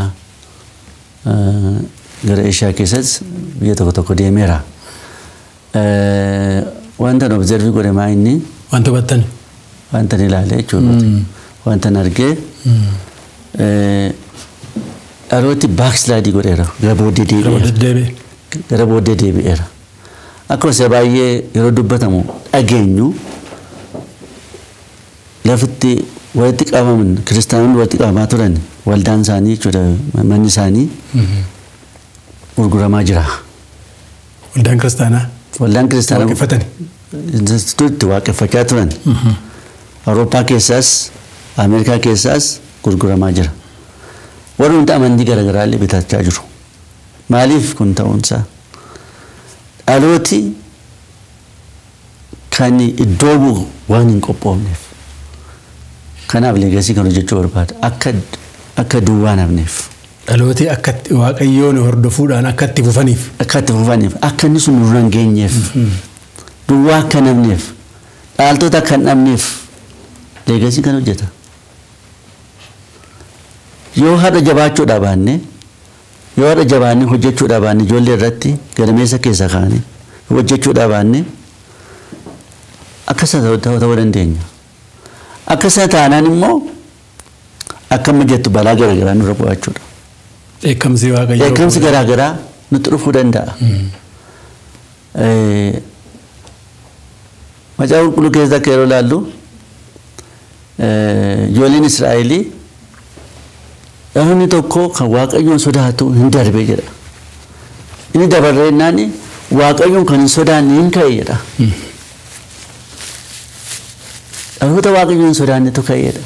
Gara Eeshiyaa keessas biyya tokko deemeera. Wanta observii godhe maa inni? Wanta hubattani? Wanta ilaalee jechuudha. Wanta argee dhalooti baakslaadii godheera. Gara booddee deebi'eera. Akkuma isa baay'ee yeroo dubbatamu dhageenyu lafitti walitti qabaman kiristaanonni walitti qabamaa turan waldaan isaanii jechuudha manni isaanii gurguramaa jira. Waldaan kiristaanaa? Waldaan kiristaanaa waaqeffatani? Itti waaqeffachaa turan. Awurooppaa keessaas Ameerikaa keessaas gurguramaa jira. Warri hundi amantii garaagaraa illee bitachaa jiru. Maaliif kun ta'uunsaa? Dhalooti kan iddoo bu'u waan hin qophoofneef. Kanaaf leegasii kan hojjechuu barbaada. Akka duwwaan hafneef. Dhalooti akka waaqayyoon hordofuudhaan akka itti fufaniif. Akka itti fufaniif. Akka inni sun nurra hin geenyeef. Duwwaa akka namneef. Dhaaltota akka hin dhabneef. Leegasii kan hojjeta. Yoo haadha jabaachuudhaa baanne yoo haadha jabaanne hojjechuudhaa baanne ijoollee irratti gadameessa keessa kaane hojjechuudhaa baanne akkasa ta'uu dandeenya. Akkasa taanaan immoo akkama jettu balaa garaagaraa nurra bu'aachuudha. Eekamsi waaqayyo. Eekamsi garaagaraa nutti dhufuu danda'a. Macaafa qulqulluu keessatti akka yeroo ilaallu ijoolleen Israa'elii namni tokko kan waaqayyoon sodaatu hin darbe jedha. Inni dabarree naani waaqayyoon kan hin sodaanne hin ka'e jedha. Dhaloota waaqayyoon sodaannetu ka'e jedha.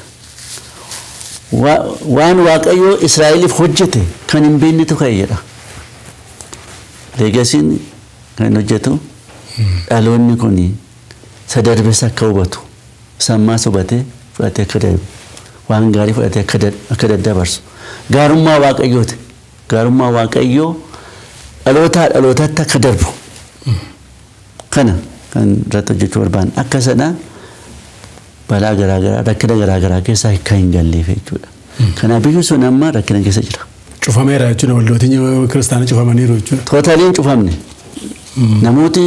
Waan waaqayyoo Israa'eliif hojjete kan hin beeknetu ka'e jedha. Leegasiin kan hojjetu dhaloonni kun sadarbees akka hubatu sammaas hubatee fudhatee akka darbu waan gaarii fudhatee akka daddabarsu gaarummaa waaqayyooti. Gaarummaa waaqayyoo dhalootaa dhalootatti akka darbu kana kan irratti hojjechuu barbaanna. Akka sana balaa garaagaraa rakkina garaagaraa keessaa akka hin galleef jechuudha. Kanaaf biyyi sun amma rakkina keessa jira. Cufameera jechuudha waldootiin kiristaanaa cufamaniiru jechuudha. Tootaliin cufamne. Namooti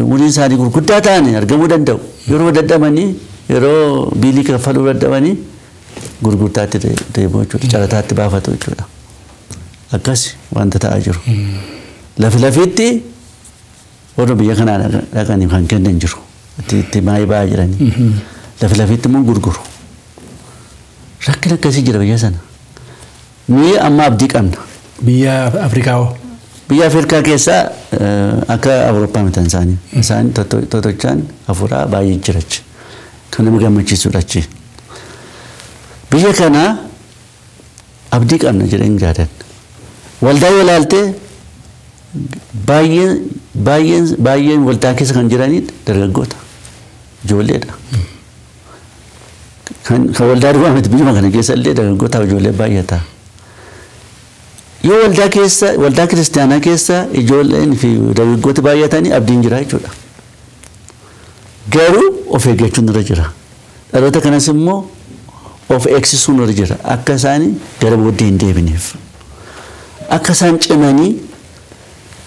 umuriin isaanii gurguddaa ta'an argamuu danda'u. Yeroo dadhabanii yeroo biilii kaffaluu dadhabanii gurgurtaatti deebi'u jechuudha. Carataatti baafatu jechuudha. Akkas wanta ta'aa jiru. Lafitti warra biyya kanaa dhaqanii kan kennan jiru. Itti maayii ba'aa jiranii. Lafitti immoo gurguru. Rakkina akkasii jira biyya sana. Nuyi amma abdii qabna. Biyya Afrikaa hoo? Biyya Afrikaa keessaa akka Awurooppaa mitan isaanii. Isaan totochaan hafuuraa baay'ee jirachi. Kan nama gammachiisudha achi. Biyya kanaa abdii qabna jedhanii jaadan. Waldaa yoo ilaalte baay'een waldaa keessa kan jiranii dargaggoota. Ijoolleedha. Kan waldaa duwwaa miti biyya kana keessa illee dargaggoota ijoollee baay'ata. Yoo waldaa kiristaanaa keessa ijoolleen fi dargaggooti baay'atanii abdiin jira jechuudha. Garuu of eeggachuun irra jira. Dhaloota kanas immoo of eegsisuun irra jira. Akka isaanii gara booddee hin deebineef. Akka isaan cimanii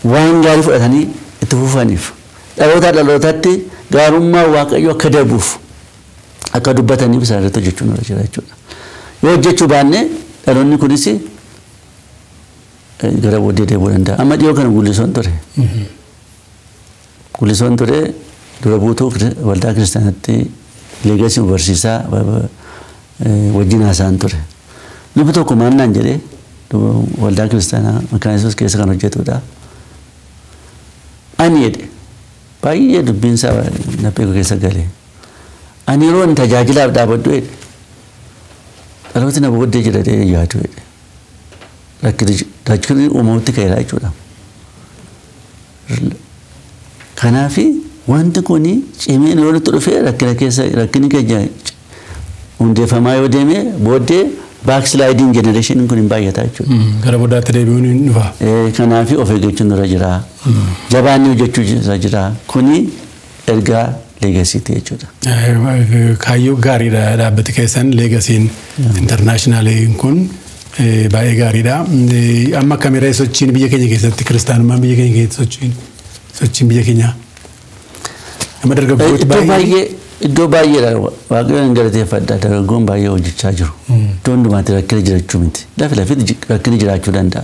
waan gaarii fudhatanii itti fufaniif. Dhalootatti gaarummaa waaqayyoo akka darbuuf akka dubbataniif isaan irratti hojjechuun irra jira jechuudha. Yoo hojjechuu baanne dhaloonni kunis gara booddee deebi'uu danda'a. Amma dhiyoo kana gullisoon ture. Gullisoon ture dura buutuu waldaa kiristaanaatti leegasii barsiisaa wajjin haasa'an ture. Lubbi tokko maal naan jedhee waldaa kiristaanaa maqaan Yesuus keessa kan hojjetudha. Ani jedhe baay'ee dubbiin isaa naphee keessa galee. Ani yeroo inni tajaajilaaf dhaabadhu jedhe dhalooti na booddee jira jedhee yaadu jedhe. Rakkinni uumamutti ka'eera jechuudha. Kanaafi wanti kun cimee yoo nutti dhufee rakkinni keenya hundeeffamaa yoo deeme booddee backsliding generation kun hin baay'ata jechuudha. Gara booddaatti deebi'uun hin dhufa. Kanaafi of eeggachuun irra jira. Jabaannee hojjechuu irra jira. Kuni ergaa leegasiiti jechuudha. Kaayyoo gaariidha dhaabbati keessan leegasiin intarnaashinaaliin kun baay'ee gaariidha. Amma kameeraa sochiin biyya keenya keessatti kiristaanummaan biyya keenya keessatti sochiin biyya keenyaa. Amma dargaggooti baay'ee iddoo baay'eedha waaqayyoon galateeffadha dargaggoon baay'ee hojjechaa jiru. Iddoo hundumaatti rakkina jiraachuu miti. Lafitti rakkina jiraachuu danda'a.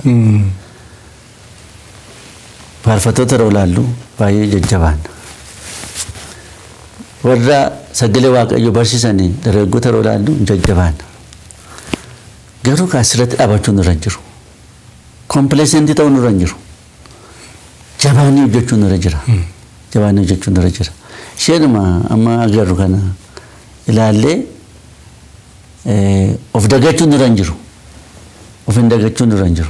Faarfattoota yeroo ilaallu baay'ee jajjabaan. Warra sagalee waaqayyoo barsiisanii dargaggoota yeroo ilaallu jajjabaan. Garuu asirratti dhaabachuun irra jiru. Kompileesentii ta'uun irra jiru. Jabaanii hojjechuun irra jira. Jabaanii hojjechuun irra jira. Isheenuma amma agarru kana ilaallee of dagachuun irra jiru. Of hin dagachuun irra jiru.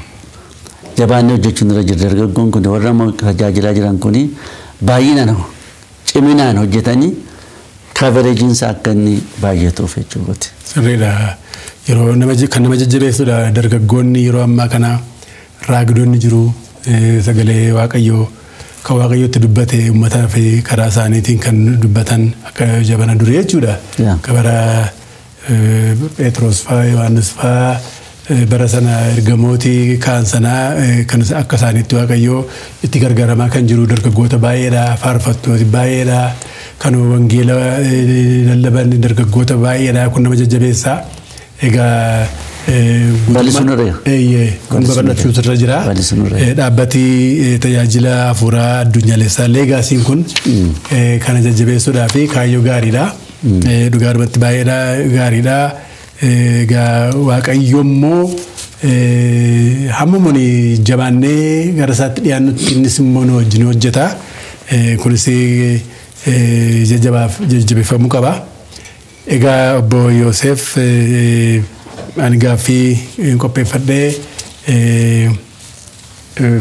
Jabaanii hojjechuun irra jira. Dargaggoon kun warra tajaajilaa jiran kun baay'inaan ciminaan hojjetanii kavereejiin isaa akka inni baay'atuuf jechuudha. Sirriidha. Yeroo kan nama jajjabeessudha dargaggoonni yeroo ammaa kana raagidoonni jiru sagalee waaqayyoo kan waaqayyootti dubbate uummataa fi karaa isaaniitiin kan dubbatan akka jabana durii jechuudha. Kabara Pheexroos fa'aa Yohaannis fa'aa bara sana ergamootii kaan sanaa kan akka isaaniitti waaqayyoo itti gargaaramaa kan jiru dargaggoota baay'eedha faarfattooti baay'eedha kan wangeela lallaban dargaggoota baay'eedha kun nama jajjabeessaa. Egaa kun babal'achuu irra jira. Dhaabbati tajaajila hafuuraa addunyaalessaa leegaasiin kun kana jajjabeessuudhaa fi kaayyoo gaariidha. Dhugaadhumatti baay'eedha gaariidha. Waaqayyo immoo hammuma jabaannee gara isaatti dhiyaannutti innis immoo nu wajjin hojjeta. Kunis jajjabeeffamuu qaba. Egaa obbo Yooseef ani gaaffii qopheeffadhee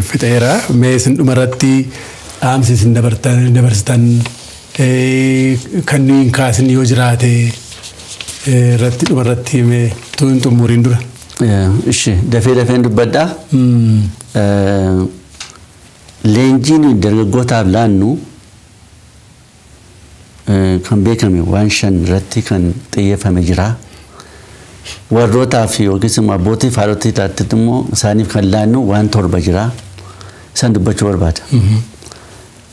fixeera. Mee isin dhumarratti dhaamsi isin dabarsitan kan nuyi kaasin yoo jiraate irratti dhumarratti mee tuun xumuriin dura. Ishi dafeen dubbadhaa. Leenjiin dargaggootaaf laannu kan beekame waan 5 irratti kan xiyyeeffame jira. Warrootaa fi yookiis immoo abbootii fi haadhotii taatee immoo isaaniif kan laannu waan 7 jira. Isaan dubbachuu barbaada.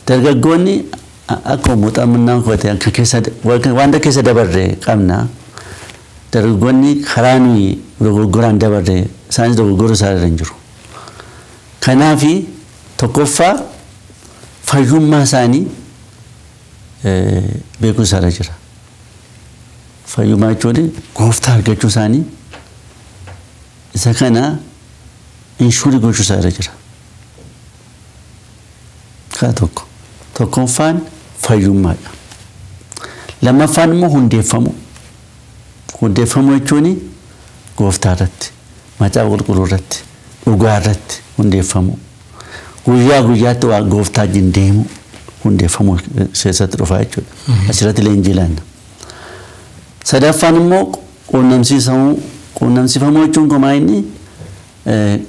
Dargaggoonni akka muuxannoo kootee wanta keessa dabarre qabna. Dargaggoonni karaa nuyi dogoggoraan dabarre isaanis dogoggoruu isaanii hin jiru. Kanaaf tokkoffaa fayyummaa isaanii beekuu isaanii jira. Fayyummaa jechuun gooftaa argachuu isaanii isa kana inshuurii gochuu isaanii jira. Kaa tokkoffaan fayyummaadha. Lammaffaan immoo hundeeffamuu. Hundeeffamuu jechuun gooftaa irratti, macaafa qulqulluu irratti, dhugaa irratti hundeeffamuu. Guyyaa guyyaatti waa gooftaa wajjin deemu hundeeffamuu keessatti dhufaa jechuudha. Asirratti leenjii laanna. Sadaffaan immoo quunnamsiifamuu jechuun komaa inni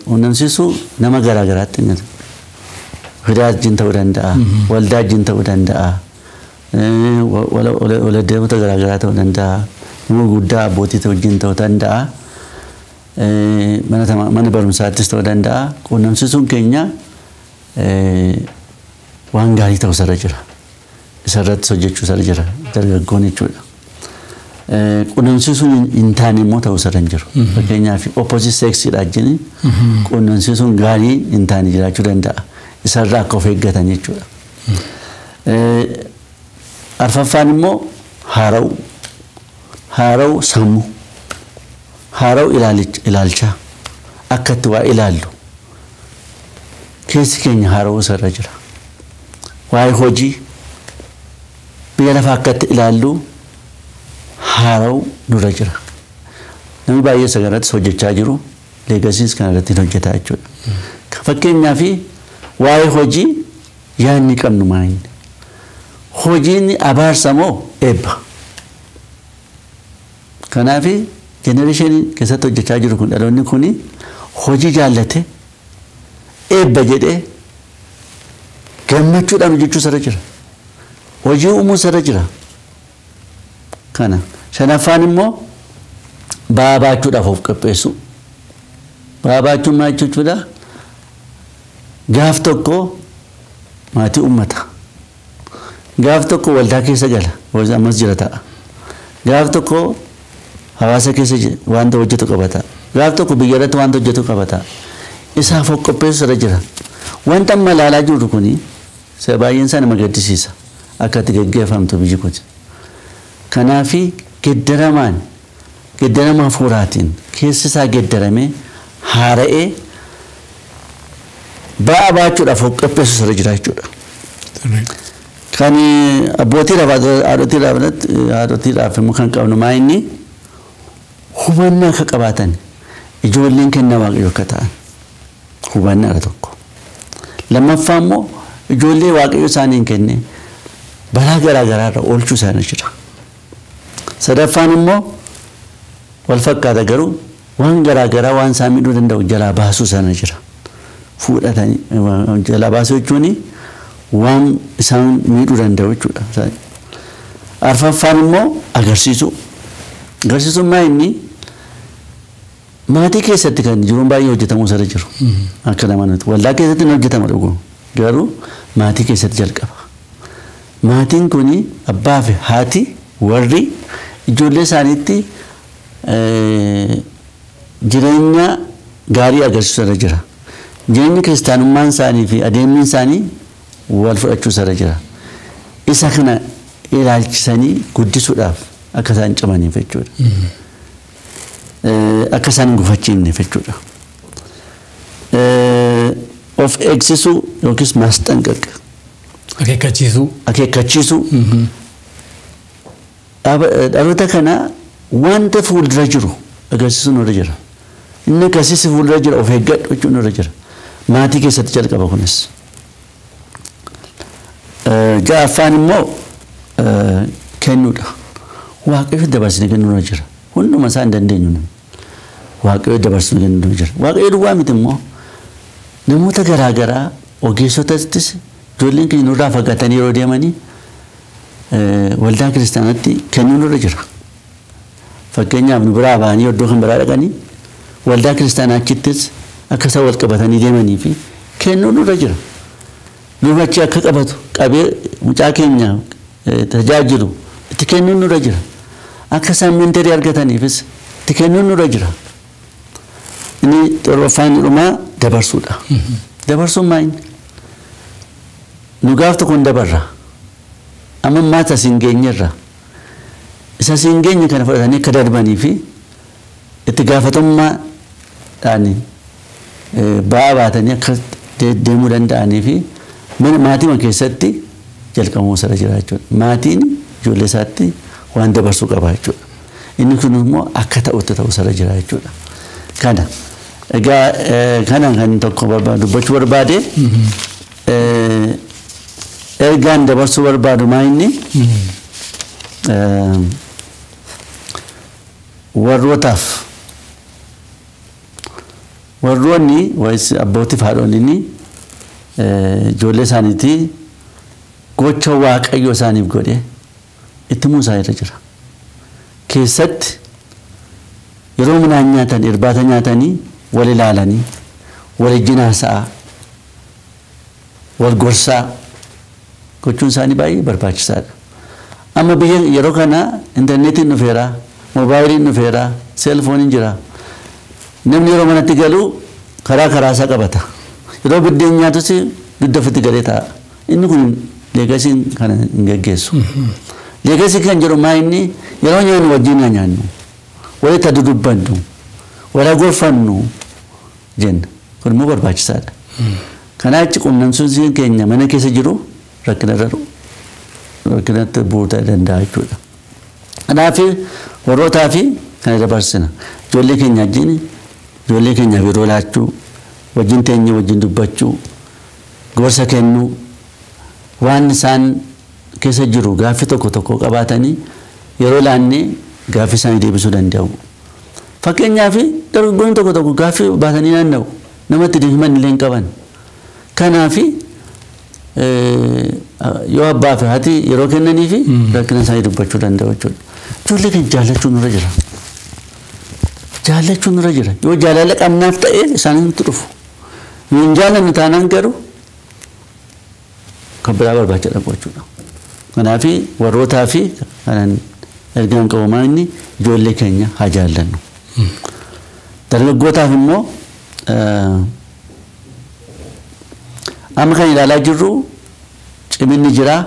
quunnamsiisuu nama garaa garaatti hingata. Fidaa wajjin ta'uu danda'a, waldaa wajjin ta'uu danda'a, waldeemota garaa garaa ta'uu danda'a, nama guddaa abbootii wajjin ta'uu danda'a, mana barumsaattis ta'uu danda'a. Quunnamsiisuun keenya waan gaarii ta'uu irra jira. Isarratti hojjechuu irra jira dargaggoon jechuudha. Quunnamsiisuun hin taane immoo ta'uu irra hin jiru. Fakkeenyaaf opposite sexiidha jenni quunnamsiisuun gaarii hin taane jiraachuu danda'a. Isarraa akka of eeggatan jechuudha. Arfaffaan immoo haara'u sammuu. Haara'u ilaalchaa akka itti waa ilaallu. Keessi keenya haara'uu irra jira. Waa'ee hojii biyya lafaa akka itti ilaallu haara'u nurra jira. Namni baay'ee saganatti hojjechaa jiru leegasiis kan irratti hojjetaa jechuudha. Fakkeenyaaf waa'ee hojii yaadni qabnu maayini. Hojiin abaarsa moo eebba. Kanaaf jenereeshinii keessatti hojjechaa jiru kun dhaloonni kun hojii jaallate eebba jedhee gammachuudhaan hojjechuu irra jira. Hojii uumuu irra jira. Kana shanaffaan immoo ba'aa baachuudhaaf of qopheessu. Ba'aa baachuun maal jechuudha? Gaaf tokko maatii uummata. Gaaf tokko waldaa keessa gala. Ammas jira ta'a. Gaaf tokko hawaasa keessa wanta hojjetu qabata. Gaaf tokko biyya irratti wanta hojjetu qabata. Isaaf of qopheessu irra jira. Wanta amma ilaalaa jirru kuni baay'een isaa nama gaddisiisa. Akka itti gaggeeffamtu biyyi kun. Kanaaf geddarama hafuuraatiin keessi isaa geddaramee haara'ee ba'aa baachuudhaaf of qopheessu irra jira jechuudha. Kan haadhotiidhaaf immoo kan qabnu maa inni hubannaa akka qabaatan ijoolleen kennaa waaqayyo akka ta'an hubannaadha tokko. Lammaffaa immoo ijoollee waaqayyo isaaniin kenne balaa garaa garaarra oolchuu isaanii jira. Sadaffaan immoo wal fakkaata garuu waan garaa garaa waan isaan miidhuu danda'u jalaa baasuu isaanii jira. Fuudhatanii jalaa baasuu jechuun waan isaan miidhuu danda'u jechuudha. Arfaffaan immoo agarsiisuu. Agarsiisuun maa inni maatii keessatti kan jiruun baay'ee hojjetamuu irra jiru. Akka namoonni waldaa keessatti hin hojjetama dhugu. Garuu maatii keessatti jalqaba. Maatiin kun abbaa fi haati warri ijoollee isaaniitti jireenya gaarii agarsiisu irra jira. Jireenyi kiristaanummaan isaanii fi adeemni isaanii wal fudhachuu irra jira. Isa kana ilaalchisanii guddisuudhaaf akka isaan cimaniif jechuudha. Akka isaan gufachiifneef jechuudha. Of eegsisuu yookiis maasxanqaq. Akeekkachiisuu. Dhaloota kana wanta fuuldura jiru agarsiisuun irra jira. Inni akkasiis fuuldura jira of eeggadhu jechuun irra jira. Maatii keessatti jalqaba kunis. Ja'affaan immoo kennuudha. Waaqayyo dabarsine kennuu irra jira. Hunduma isaa hin dandeenyu. Waaqayyo dabarsine kennuu irra jira. Waaqayyo duwwaa miti immoo namoota garaagaraa ogeessotattis ijoolleen keenya nurraa fagaatanii yeroo deemanii waldaa kiristaanatti kennuu irra jira. Fakkeenyaaf nu biraa ba'anii iddoo kan biraa dhaqanii waldaa kiristaanaa achittis akka isaan wal qabatanii deemanii fi kennuu irra jira. Lubachi akka qabatu qabee mucaa keenya tajaajilu itti kennuu irra jira. Akka isaan mentorii argataniifis itti kennuu irra jira. Inni xorofaan dhumaa dabarsuudha. Dabarsuun maal? Nu gaaf tokko dabarra. Amma maata siin geenyerra. Isa siin geenye kana fudhatanii akka darbanii fi itti gaafatamummaadhaan ba'aa baatanii akka deemuu danda'anii fi maatii keessatti jalqabuu irra jira jechuudha. Maatiin ijoollee isaatti waan dabarsuu qaba jechuudha. Inni kun immoo akka ta'utti ta'uu irra jira jechuudha. Kana egaa kana kan tokko dubbachuu barbaade ergaan dabarsuu barbaadu maa inni warroonni abbootii fi haadhonni ijoollee isaaniitii gocha waaqayyo isaaniif godhe itti muusaa irra jira. Keessatti yeroo midhaan nyaatan irbaata nyaatanii wal ilaalanii wal ijjiin haasa'aa wal gorsaa gochuun isaanii baay'ee barbaachisaadha. Amma biyya yeroo kana intarneetiin dhufeera, moobaayiliin dhufeera, seelfooniin jira. Namni yeroo manatti galu karaa isaa qabata. Yeroo biddeen nyaatus dugda ofitti galee taa'a. Inni kun leegasiin kana hin geggeessu. Leegasii kan jedhu maa inni yeroo nyaannu wajjin nyaannu, walitti dudubbannu, wal gorfannu jenna. Kun immoo barbaachisaadha. Kanaachi quunnamsuun keenya mana keessa jiru rakkinatti buutaa danda'a jechuudha. Kanaaf warrootaa fi kana dabarsina. Ijoollee keenya wajjin ijoollee keenyaaf yeroo laachuu, wajjin teenyee wajjin dubbachuu, gorsa kennuu, waan isaan keessa jiru gaaffii tokko qabaatanii yeroo laannee gaaffii isaanii deebisuu danda'u. Fakkeenyaaf dargaggoonni tokko gaaffii baatanii danda'u. Namatti himan illee hin qaban. Kanaaf yoo abbaa fi haati yeroo kennanii fi rakkina isaanii dubbachuu danda'u jechuudha. Ijoollee keenya jaallachuun irra jira. Jaallachuun irra jira. Yoo jaalala qabnaaf ta'e isaanitti dhufu. Yoo hin jaallanne taanaan garuu kan biraa barbaacha dhabu jechuudha. Kanaaf warrootaa fi kanan ergaan qabamaa inni ijoollee keenya haa jaallannu. Dargaggootaaf immoo amma kan ilaalaa jirru ciminni jira.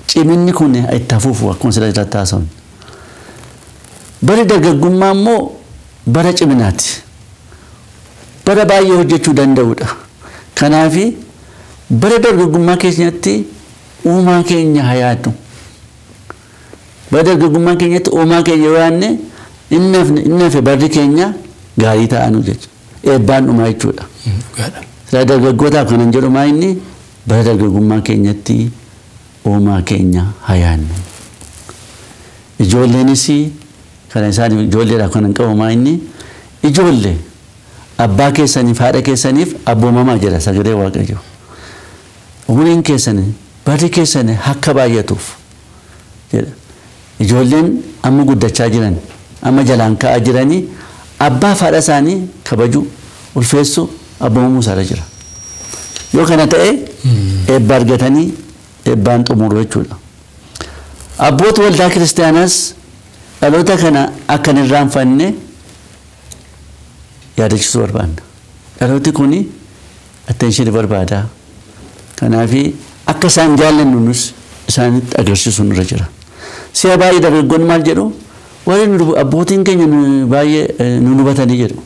Ciminni kun itti hafuufu akkuma sila irratti haasa'u. Bara dargaggummaa immoo bara ciminaati. Bara baay'ee hojjechuu danda'udha. Kanaaf bara dargaggummaa keenyatti uumaa keenya haa yaadnu. Bara dargaggummaa keenyatti uumaa keenya yoo yaadne inni hafe barri keenya gaarii ta'anu jechuudha. Eebbaan dhumaa jechuudha. Sila dargaggootaaf kanan jedhu maa inni bara dargaggummaa keenyatti uumaa keenya haa yaadnu. Ijoolleenis kana isaaniif ijoolleedhaaf kanan qabu maa inni ijoollee abbaa keessaniif haadha keessaniif abboomamaa jedha sagalee Waaqayyo. Umuriin keessanii barri keessanii akka baay'atuuf jedha. Ijoolleen amma guddachaa jiran amma jalaan ka'aa jiranii abbaa fi haadha isaanii kabaju ulfeessu abboomamuu isaarra jira. Yoo kana ta'e eebba argatanii eebbaan xumuru jechuudha. Abboota waldaa kiristaanaas dhaloota kana akka hin irraanfanne yaadachiisuu barbaanna. Dhalooti kuni attention barbaada. Kanaafi akka isaan jaallannus isaanitti agarsiisuu nurra jira. Si'a baay'ee dargaggoon maal jedhu warri abbootiin keenya baay'ee nu hubatanii jedhu.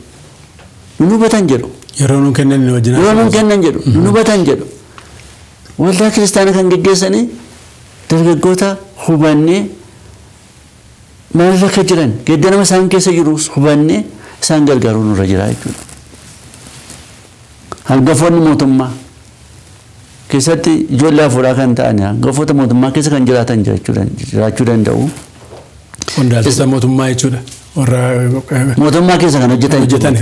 Nu hubatan jedhu. Yeroo nu kennan wajjin. Yeroo nu kennan jedhu. Nu hubatan jedhu. Waldaa kiristaanaa kan geggeessanii dargaggoota hubannee maal akka jiran geeddarama isaan keessa jirus hubannee isaan gargaaruu nurra jira jechuudha. Hangafoonni mootummaa keessatti ijoollee afuuraa kan ta'an hangafoota mootummaa keessa kan jiraatan jiraachuu danda'u. Qondaaltota mootummaa jechuudha. Mootummaa keessa kan hojjetan.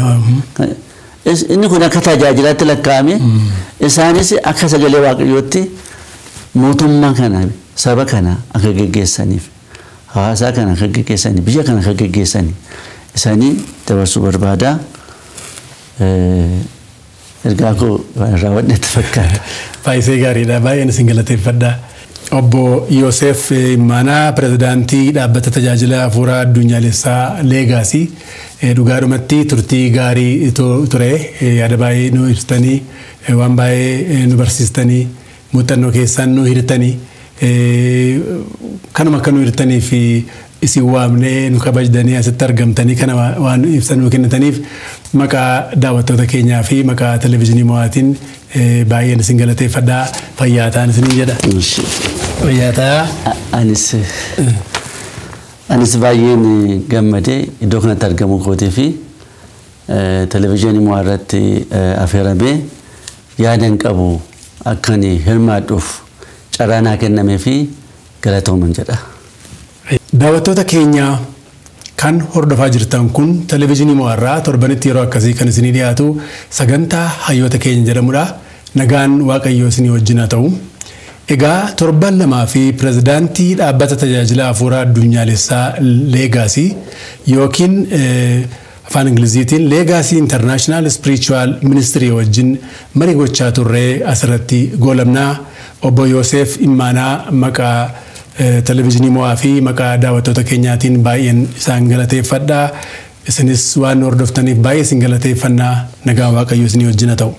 Inni kun akka tajaajilaatti lakkaa'ame isaanis akka sagalee waaqayyootti mootummaa kana saba kana akka geggeessaniif hawaasaa kana akka geggeessaniif biyya kana akka geggeessaniif isaanii dabarsuu barbaada. Ergaa koo raawwadhetti fakkaata. Baay'ee gaariidha. Baay'een isin galateeffadha. Obbo Yooseef Imaanaa pirezidaantii dhaabbata tajaajila hafuuraa addunyaalessaa Leegaasii dhugaadhumatti turtii gaarii ture yaada baay'ee nu ibsitanii waan baay'ee nu barsiistanii muuxannoo keessan nu hirtanii kanuma akka nu hirtanii fi isin waamnee nu kabajdanii asitti argamtanii kana waan ibsan nu kennitaniif maqaa daawwattoota keenyaa fi maqaa televezyiinii mo'aatiin baay'een isin galateeffadhaa. Fayyaa ta'aa isiniin jedha. Fayyaa. Anis baay'een gammadee iddoo kanatti argamuu kootii fi televezyiinii mo'aa irratti affeeramee yaadan qabu akkan hirmaadhuuf carraa naa kennamee fi galatooman jedha. Daawwattoota keenyaa kan hordofaa jirtan kun televezyiinii mo'aa irraa torbanitti yeroo akkasii kan isinii dhiyaatu sagantaa hayyoota keenya jedhamudha. Nagaan waaqayyoo isinii wajjin haa ta'u. Egaa torban lamaa fi pirezidaantii dhaabbata tajaajila hafuuraa addunyaalessaa Leegaasii yookiin afaan Ingiliziitiin Leegaasii International Spiritual Ministry wajjin marii gochaa turree asirratti goolabnaa. Obbo Yooseef Imaanaa maqaa televezyiinii mo'aa fi maqaa daawwattoota keenyaatiin baay'een isaan galateeffadhaa. Isinis waan hordoftaniif baay'ee isin galateeffannaa. Nagaan waaqayyoo isinii wajjin haa ta'u.